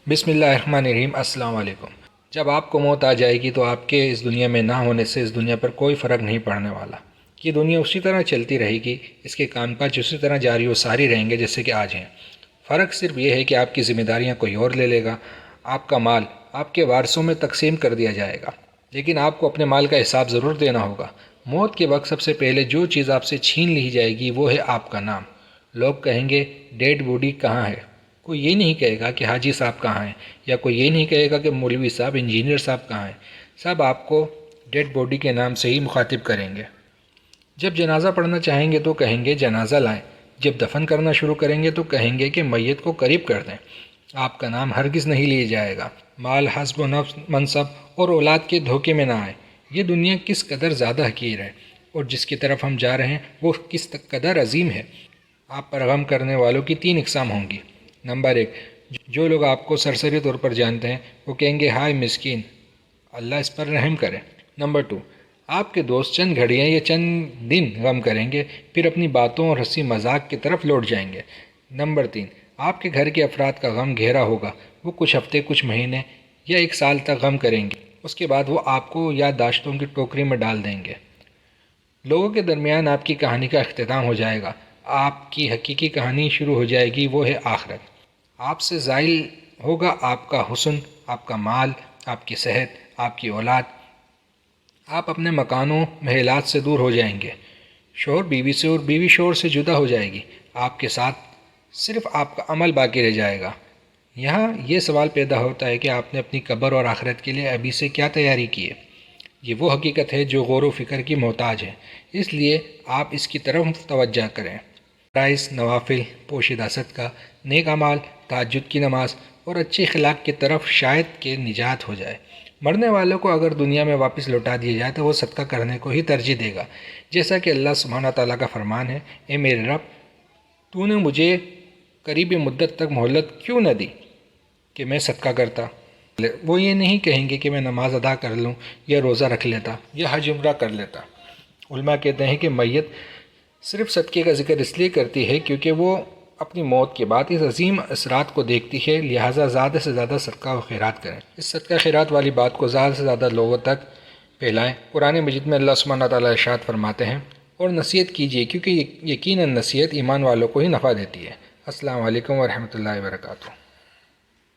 بسم اللہ الرحمن الرحیم۔ السلام علیکم۔ جب آپ کو موت آ جائے گی تو آپ کے اس دنیا میں نہ ہونے سے اس دنیا پر کوئی فرق نہیں پڑنے والا۔ یہ دنیا اسی طرح چلتی رہے گی، اس کے کام کاج اسی طرح جاری و ساری رہیں گے جیسے کہ آج ہیں۔ فرق صرف یہ ہے کہ آپ کی ذمہ داریاں کوئی اور لے لے گا، آپ کا مال آپ کے وارثوں میں تقسیم کر دیا جائے گا، لیکن آپ کو اپنے مال کا حساب ضرور دینا ہوگا۔ موت کے وقت سب سے پہلے جو چیز آپ سے چھین لی جائے گی وہ ہے آپ کا نام۔ لوگ کہیں گے ڈیڈ باڈی کہاں ہے؟ کوئی یہ نہیں کہے گا کہ حاجی صاحب کہاں ہیں، یا کوئی یہ نہیں کہے گا کہ مولوی صاحب، انجینئر صاحب کہاں ہیں۔ سب آپ کو ڈیڈ باڈی کے نام سے ہی مخاطب کریں گے۔ جب جنازہ پڑھنا چاہیں گے تو کہیں گے جنازہ لائیں، جب دفن کرنا شروع کریں گے تو کہیں گے کہ میت کو قریب کر دیں۔ آپ کا نام ہرگز نہیں لیا جائے گا۔ مال، حسب و نفس، منصب اور اولاد کے دھوکے میں نہ آئے۔ یہ دنیا کس قدر زیادہ حقیر ہے اور جس کی طرف ہم جا رہے ہیں وہ کس قدر عظیم ہے۔ آپ پر غم کرنے والوں کی 3 اقسام ہوں گی۔ نمبر 1، جو لوگ آپ کو سرسری طور پر جانتے ہیں وہ کہیں گے ہائے مسکین، اللہ اس پر رحم کرے۔ نمبر 2، آپ کے دوست چند گھڑیاں یا چند دن غم کریں گے، پھر اپنی باتوں اور ہنسی مذاق کی طرف لوٹ جائیں گے۔ نمبر 3، آپ کے گھر کے افراد کا غم گہرا ہوگا، وہ کچھ ہفتے، کچھ مہینے یا 1 سال تک غم کریں گے، اس کے بعد وہ آپ کو یادداشتوں کی ٹوکری میں ڈال دیں گے۔ لوگوں کے درمیان آپ کی کہانی کا اختتام ہو جائے گا، آپ کی حقیقی کہانی شروع ہو جائے گی، وہ ہے آخرت۔ آپ سے زائل ہوگا آپ کا حسن، آپ کا مال، آپ کی صحت، آپ کی اولاد۔ آپ اپنے مکانوں محلات سے دور ہو جائیں گے، شوہر بیوی سے اور بیوی شوہر سے جدا ہو جائے گی۔ آپ کے ساتھ صرف آپ کا عمل باقی رہ جائے گا۔ یہاں یہ سوال پیدا ہوتا ہے کہ آپ نے اپنی قبر اور آخرت کے لیے ابھی سے کیا تیاری کی ہے؟ یہ وہ حقیقت ہے جو غور و فکر کی محتاج ہے، اس لیے آپ اس کی طرف توجہ کریں۔ فرائض، نوافل، پوشیدہ صدقہ، نیک اعمال، تہجد کی نماز اور اچھے اخلاق کی طرف شاید کہ نجات ہو جائے۔ مرنے والوں کو اگر دنیا میں واپس لوٹا دیا جائے تو وہ صدقہ کرنے کو ہی ترجیح دے گا، جیسا کہ اللہ سبحانہ تعالیٰ کا فرمان ہے، اے میرے رب، تو نے مجھے قریب مدت تک مہلت کیوں نہ دی کہ میں صدقہ کرتا۔ وہ یہ نہیں کہیں گے کہ میں نماز ادا کر لوں یا روزہ رکھ لیتا یا حج عمرہ کر لیتا۔ علماء کہتے ہیں کہ میت صرف صدقے کا ذکر اس لیے کرتی ہے کیونکہ وہ اپنی موت کے بعد اس عظیم اثرات کو دیکھتی ہے، لہٰذا زیادہ سے زیادہ صدقہ و خیرات کریں۔ اس صدقہ خیرات والی بات کو زیادہ سے زیادہ لوگوں تک پھیلائیں۔ قرآن مجید میں اللہ سبحانہ تعالیٰ ارشاد فرماتے ہیں، اور نصیحت کیجیے کیونکہ یقیناً نصیحت ایمان والوں کو ہی نفع دیتی ہے۔ السلام علیکم ورحمۃ اللہ وبرکاتہ۔